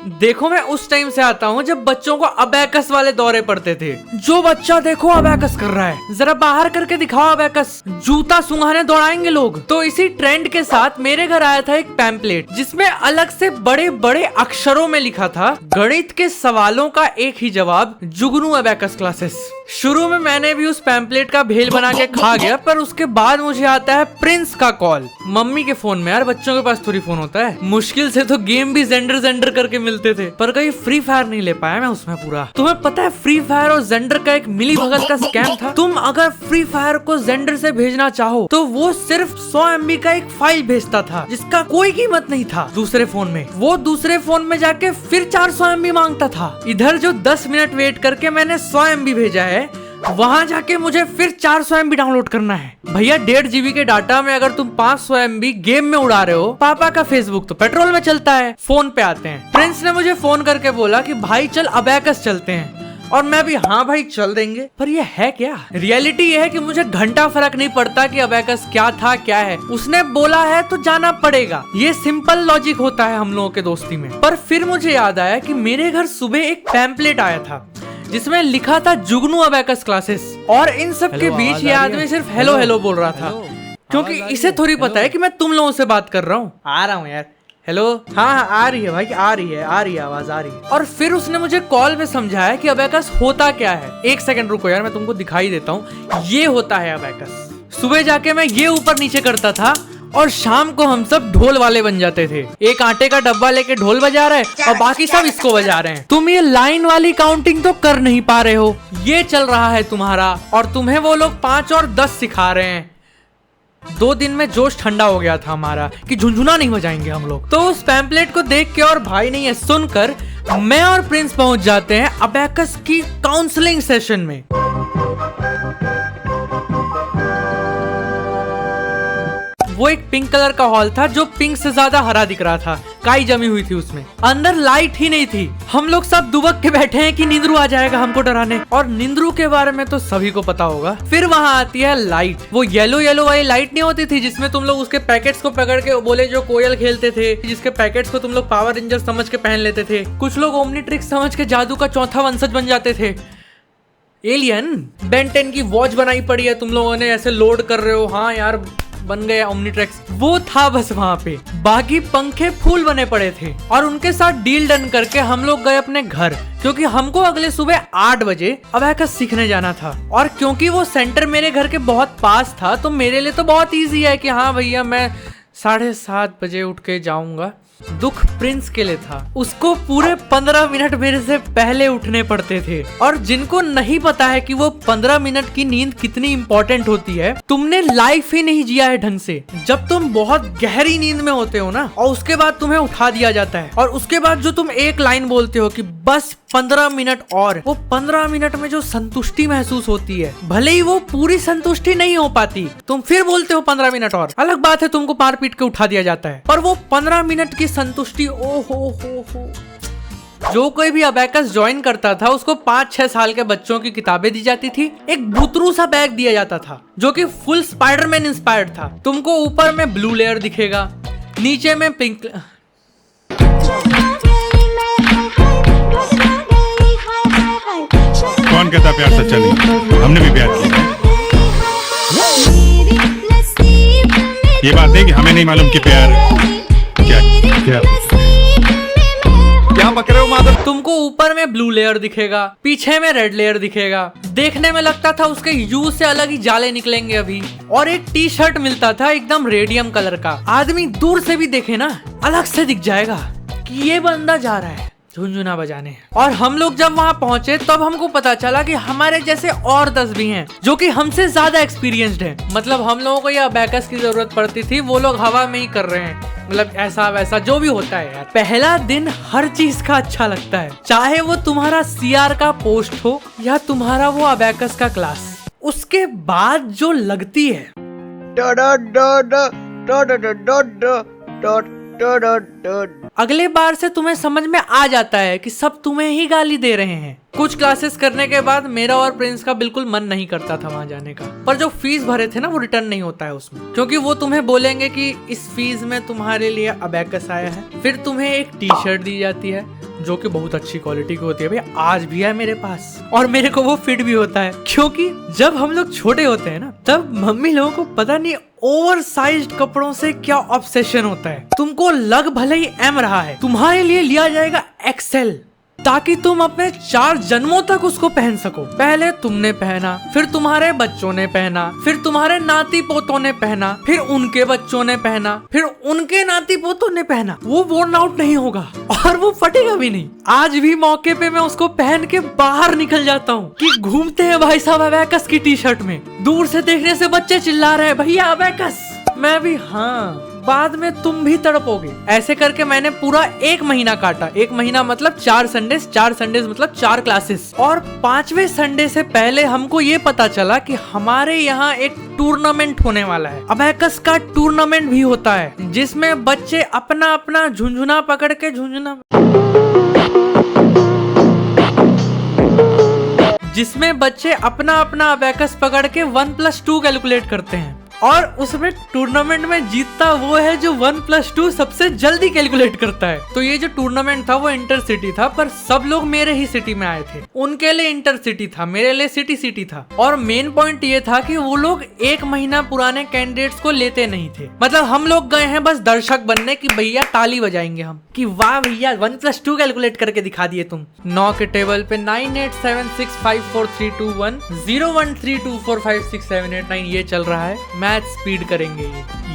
देखो मैं उस टाइम से आता हूँ जब बच्चों को अबैकस वाले दौरे पड़ते थे। जो बच्चा देखो अबैकस कर रहा है, जरा बाहर करके दिखाओ अबैकस, जूता सुंघाने दौड़ाएंगे लोग। तो इसी ट्रेंड के साथ मेरे घर आया था एक पैम्पलेट जिसमें अलग से बड़े बड़े अक्षरों में लिखा था गणित के सवालों का एक ही जवाब, जुगनू अबैकस क्लासेस। शुरू में मैंने भी उस पैम्पलेट का भेल बना के खा गया, पर उसके बाद मुझे आता है प्रिंस का कॉल मम्मी के फोन में। यार बच्चों के पास थोड़ी फोन होता है, मुश्किल से तो गेम भी जेंडर करके मिलते थे, पर कहीं फ्री फायर नहीं ले पाया मैं उसमें पूरा। तुम्हें पता है फ्री फायर और जेंडर का एक मिली भगत का स्कैम था। तुम अगर फ्री फायर को जेंडर से भेजना चाहो तो वो सिर्फ 100 MB का एक फाइल भेजता था जिसका कोई कीमत नहीं था दूसरे फोन में। वो दूसरे फोन में जाके फिर 400 MB मांगता था। इधर जो 10 मिनट वेट करके मैंने 100 MB भेजा है, वहाँ जाके मुझे फिर 400 MB डाउनलोड करना है। भैया 1.5 GB के डाटा में अगर तुम 500 MB गेम में उड़ा रहे हो, पापा का फेसबुक तो पेट्रोल में चलता है। फोन पे आते हैं, प्रिंस ने मुझे फोन करके बोला कि भाई चल अबैकस चलते हैं, और मैं भी हाँ भाई चल देंगे। पर ये है क्या? रियलिटी ये है कि मुझे घंटा फर्क नहीं पड़ता कि अबैकस क्या था क्या है, उसने बोला है तो जाना पड़ेगा। ये सिंपल लॉजिक होता है हम लोगों के दोस्ती में। पर फिर मुझे याद आया कि मेरे घर सुबह एक पैम्पलेट आया था जिसमें लिखा था जुगनू अबैकस क्लासेस, और इन सब के बीच ये आदमी सिर्फ हेलो हेलो बोल रहा था, क्योंकि इसे थोड़ी पता है कि मैं तुम लोगों से बात कर रहा हूँ। आ रहा हूँ यार, हेलो, हाँ आ रही है भाई, आ रही है आवाज आ रही है। और फिर उसने मुझे कॉल पे समझाया कि अबैकस होता क्या है। एक सेकंड रुको यार, मैं तुमको दिखाई देता हूँ। ये होता है अबैकस। सुबह जाके मैं ये ऊपर नीचे करता था और शाम को हम सब ढोल वाले बन जाते थे। एक आटे का डब्बा लेके ढोल बजा रहे हैं और बाकी सब इसको बजा रहे हैं। तुम ये लाइन वाली काउंटिंग तो कर नहीं पा रहे हो, ये चल रहा है तुम्हारा, और तुम्हें वो लोग 5 और 10 सिखा रहे हैं। 2 दिन में जोश ठंडा हो गया था हमारा कि झुनझुना नहीं बजाएंगे हम लोग। तो उस पैम्पलेट को देख के और भाई नहीं है सुनकर मैं और प्रिंस पहुंच जाते हैं अबैकस की काउंसलिंग सेशन में। वो एक पिंक कलर का हॉल था जो पिंक से ज्यादा हरा दिख रहा था, काई जमी हुई थी उसमें, अंदर लाइट ही नहीं थी। हम लोग सब दुबक के बैठे हैं कि नींदरू आ जाएगा हमको डराने, और नींदरू के बारे में तो सभी को पता होगा। फिर वहाँ आती है लाइट, वो येलो वाली लाइट नहीं होती थी जिसमें तुम लोग उसके पैकेट्स को पकड़ के बोले जो कोयल खेलते थे, जिसके पैकेट्स को तुम लोग पावर रेंजर समझ के पहन लेते थे। कुछ लोग ओमनीट्रिक्स समझ के जादू का चौथा वंशज बन जाते थे। एलियन बेन 10 की वॉच बनाई पड़ी है तुम लोगों ने, ऐसे लोड कर रहे हो, हाँ यार बन गया ओमनीट्रिक्स। वो था बस वहाँ पे, बाकी पंखे फूल बने पड़े थे। और उनके साथ डील डन करके हम लोग गए अपने घर, क्योंकि हमको अगले सुबह 8 बजे अबैकस सीखने जाना था। और क्योंकि वो सेंटर मेरे घर के बहुत पास था तो मेरे लिए तो बहुत ईजी है कि हाँ भैया मैं 7:30 बजे उठ के जाऊंगा। दुख प्रिंस के लिए था, उसको पूरे 15 मिनट मेरे से पहले उठने पड़ते थे। और जिनको नहीं पता है कि वो 15 मिनट की नींद कितनी इंपॉर्टेंट होती है, तुमने लाइफ ही नहीं जिया है ढंग से। जब तुम बहुत गहरी नींद में होते हो ना, और उसके बाद तुम्हें उठा दिया जाता है, और उसके बाद जो तुम एक लाइन बोलते हो कि बस 15 मिनट और, वो 15 मिनट में जो संतुष्टि महसूस होती है, भले ही वो पूरी संतुष्टि नहीं हो पाती, तुम फिर बोलते हो 15 मिनट और। अलग बात है तुमको मार पीट के उठा दिया जाता है, पर वो 15 मिनट की संतुष्टि, ओ हो। जो कोई भी अबैकस ज्वाइन करता था उसको 5-6 साल के बच्चों की किताबें दी जाती थी, एक बुतरू सा बैग दिया जाता था जो कि फुल स्पाइडरमैन इंस्पायर्ड था। तुमको ऊपर में ब्लू लेयर दिखेगा, नीचे में पिंक। कौन कहता प्यार सच्चा नहीं, हमने भी प्यार किया। ये बात नहीं कि हमें नहीं मालूम कि प्यार क्या बक रहे हो माधव। तुमको ऊपर में ब्लू लेयर दिखेगा, पीछे में रेड लेयर दिखेगा। देखने में लगता था उसके यू से अलग ही जाले निकलेंगे अभी। और एक टी शर्ट मिलता था एकदम रेडियम कलर का, आदमी दूर से भी देखे ना अलग से दिख जाएगा कि ये बंदा जा रहा है झुनझुना बजाने। और हम लोग जब वहाँ पहुंचे तब हमको पता चला कि हमारे जैसे और 10 भी हैं जो कि हमसे ज्यादा एक्सपीरियंस्ड हैं। मतलब हम लोगों को ये अबैकस की जरूरत पड़ती थी, वो लोग हवा में ही कर रहे हैं। मतलब ऐसा वैसा जो भी होता है यार, पहला दिन हर चीज का अच्छा लगता है, चाहे वो तुम्हारा सीआर का पोस्ट हो या तुम्हारा वो अबैकस का क्लास। उसके बाद जो लगती है अगले बार से तुम्हें समझ में आ जाता है कि सब तुम्हें ही गाली दे रहे हैं। कुछ क्लासेस करने के बाद मेरा और प्रिंस का बिल्कुल मन नहीं करता था वहाँ जाने का, पर जो फीस भरे थे ना वो रिटर्न नहीं होता है उसमें, क्योंकि वो तुम्हें बोलेंगे कि इस फीस में तुम्हारे लिए अबैकस आया है। फिर तुम्हें एक टी शर्ट दी जाती है, जो कि बहुत अच्छी क्वालिटी की होती है भैया, आज भी है मेरे पास और मेरे को वो फिट भी होता है। क्योंकि जब हम लोग छोटे होते हैं ना, तब मम्मी लोगों को पता नहीं ओवर साइज्ड कपड़ों से क्या ऑब्सेशन होता है। तुमको लग भले ही एम रहा है, तुम्हारे लिए लिया जाएगा एक्सेल, ताकि तुम अपने 4 जन्मों तक उसको पहन सको। पहले तुमने पहना, फिर तुम्हारे बच्चों ने पहना, फिर तुम्हारे नाती पोतों ने पहना, फिर उनके बच्चों ने पहना, फिर उनके नाती पोतों ने पहना। वो वोर्न आउट नहीं होगा और वो फटेगा भी नहीं। आज भी मौके पे मैं उसको पहन के बाहर निकल जाता हूँ कि घूमते हैं भाई साहब अबैकस की टी शर्ट में। दूर से देखने से बच्चे चिल्ला रहे हैं भैया अबैकस, मैं भी हाँ, बाद में तुम भी तड़पोगे। ऐसे करके मैंने पूरा 1 महीना काटा। 1 महीना मतलब 4 संडेज, 4 संडेज मतलब 4 क्लासेस। और 5वें संडे से पहले हमको ये पता चला कि हमारे यहाँ एक टूर्नामेंट होने वाला है। अबैकस का टूर्नामेंट भी होता है, जिसमें बच्चे अपना अपना झुंझुना पकड़ के जिसमें बच्चे अपना अपना अबैकस पकड़ के 1+2 कैलकुलेट करते हैं। और उसमें टूर्नामेंट में जीतता वो है जो 1+2 सबसे जल्दी कैलकुलेट करता है। तो ये जो टूर्नामेंट था वो इंटरसिटी था, पर सब लोग मेरे ही सिटी में आए थे। उनके लिए इंटरसिटी था, मेरे लिए सिटी था। और मेन पॉइंट ये था कि वो लोग 1 महीना पुराने कैंडिडेट्स को लेते नहीं थे। मतलब हम लोग गए हैं बस दर्शक बनने की भैया ताली बजाएंगे हम कि वाह भैया 1+2 कैलकुलेट करके दिखा दिए तुम। 9 के टेबल पे 9876543210 0132456789 ये चल रहा है। मैथ स्पीड करेंगे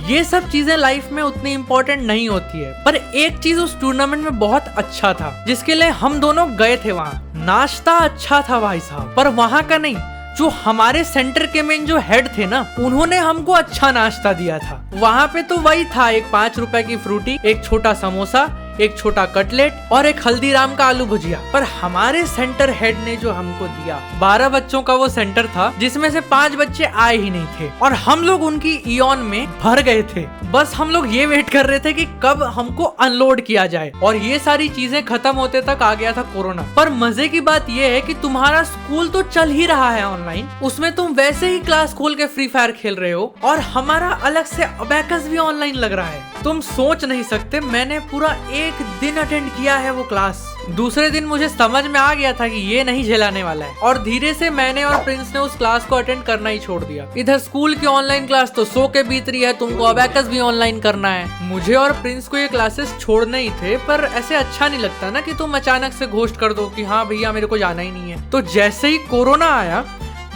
ये सब चीजें लाइफ में उतनी इम्पोर्टेंट नहीं होती है, पर एक चीज उस टूर्नामेंट में बहुत अच्छा था, जिसके लिए हम दोनों गए थे। वहाँ नाश्ता अच्छा था भाई साहब, पर वहाँ का नहीं, जो हमारे सेंटर के मेन जो हेड थे ना, उन्होंने हमको अच्छा नाश्ता दिया था। वहाँ पे तो वही था, एक 5 रुपए की फ्रूटी, एक छोटा समोसा, एक छोटा कटलेट और एक हल्दीराम का आलू भुजिया। पर हमारे सेंटर हेड ने जो हमको दिया, 12 बच्चों का वो सेंटर था, जिसमें से 5 बच्चे आए ही नहीं थे और हम लोग उनकी इयॉन में भर गए थे। बस हम लोग ये वेट कर रहे थे कि कब हमको अनलोड किया जाए, और ये सारी चीजें खत्म होते तक आ गया था कोरोना। पर मजे की बात ये है कि तुम्हारा स्कूल तो चल ही रहा है ऑनलाइन, उसमें तुम वैसे ही क्लास खोल के फ्री फायर खेल रहे हो, और हमारा अलग से अबैकस भी ऑनलाइन लग रहा है। तुम सोच नहीं सकते, मैंने पूरा 1 दिन अटेंड किया है वो क्लास। दूसरे दिन मुझे समझ में आ गया था कि ये नहीं झेलाने वाला है, और धीरे से मैंने और प्रिंस ने उस क्लास को अटेंड करना ही छोड़ दिया। इधर स्कूल की ऑनलाइन क्लास तो सो के बीत रही है, तुमको अबैकस भी ऑनलाइन करना है। मुझे और प्रिंस को ये क्लासेस छोड़ने ही थे, पर ऐसे अच्छा नहीं लगता ना कि तुम अचानक से घोषित कर दो कि हाँ भैया मेरे को जाना ही नहीं है। तो जैसे ही कोरोना आया,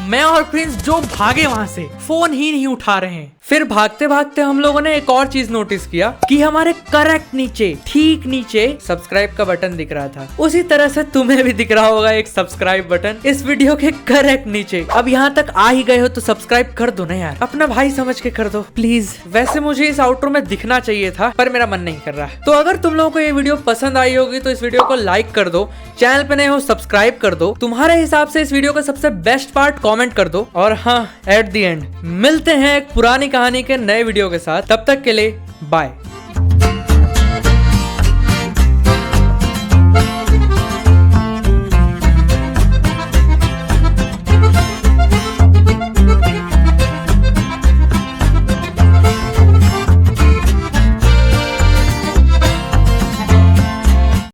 मैं और प्रिंस जो भागे वहां से, फोन ही नहीं उठा रहे हैं। फिर भागते भागते हम लोगों ने एक और चीज नोटिस किया कि हमारे करेक्ट नीचे, ठीक नीचे सब्सक्राइब का बटन दिख रहा था। उसी तरह से तुम्हें भी दिख रहा होगा एक सब्सक्राइब बटन इस वीडियो के करेक्ट नीचे। अब यहाँ तक आ ही गए हो तो सब्सक्राइब कर दो ना यार, अपना भाई समझ के कर दो प्लीज। वैसे मुझे इस आउटरो में दिखना चाहिए था, पर मेरा मन नहीं कर रहा। तो अगर तुम लोगों को ये वीडियो पसंद आई होगी तो इस वीडियो को लाइक कर दो, चैनल पे नए हो सब्सक्राइब कर दो, तुम्हारे हिसाब से इस वीडियो का सबसे बेस्ट पार्ट कमेंट कर दो। और हाँ, एट द एंड मिलते हैं एक पुरानी कहानी के नए वीडियो के साथ। तब तक के लिए बाय।